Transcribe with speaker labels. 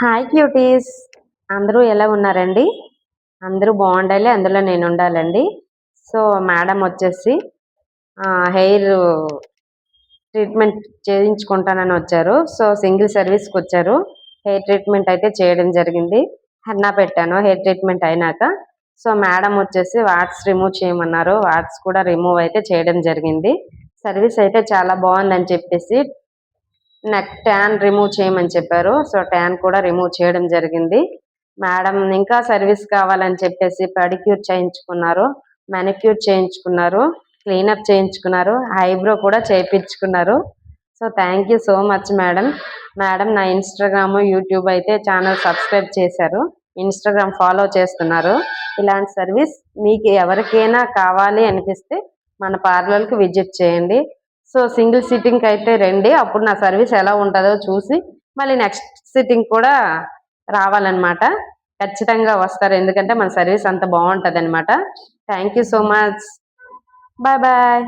Speaker 1: Hi cuties, అందరూ ఎలా ఉన్నారండి? అందరూ బాగుండాలి, అందులో నేను ఉండాలండి. సో మేడం వచ్చేసి హెయిర్ ట్రీట్మెంట్ చేయించుకుంటానని వచ్చారు. సో సింగిల్ సర్వీస్కి వచ్చారు. హెయిర్ ట్రీట్మెంట్ అయితే చేయడం జరిగింది. హెన్నా పెట్టాను హెయిర్ ట్రీట్మెంట్ అయినాక. సో మేడం వచ్చేసి వాట్స్ రిమూవ్ చేయమన్నారు. వాట్స్ కూడా రిమూవ్ అయితే చేయడం జరిగింది. సర్వీస్ అయితే చాలా బాగుందని చెప్పేసి నెక్ ట్యాన్ రిమూవ్ చేయమని చెప్పారు. సో ట్యాన్ కూడా రిమూవ్ చేయడం జరిగింది. మేడం ఇంకా సర్వీస్ కావాలని చెప్పేసి పెడిక్యూర్ చేయించుకున్నారు, మెనిక్యూర్ చేయించుకున్నారు, క్లీనప్ చేయించుకున్నారు, ఐబ్రో కూడా చేయించుకున్నారు. So thank you so much madam. Madam నా ఇన్స్టాగ్రామ్, యూట్యూబ్ అయితే ఛానల్ సబ్స్క్రైబ్ చేశారు, ఇన్స్టాగ్రామ్ ఫాలో చేస్తున్నారు. ఇలాంటి సర్వీస్ మీకు ఎవరికైనా కావాలి అనిపిస్తే మన పార్లర్కి విజిట్ చేయండి. సో సింగిల్ సిట్టింగ్కి అయితే రండి, అప్పుడు నా సర్వీస్ ఎలా ఉంటుందో చూసి మళ్ళీ నెక్స్ట్ సిట్టింగ్ కూడా రావాలన్నమాట. ఖచ్చితంగా వస్తారు, ఎందుకంటే మన సర్వీస్ అంత బాగుంటుంది అనమాట. Thank you so much. Bye bye.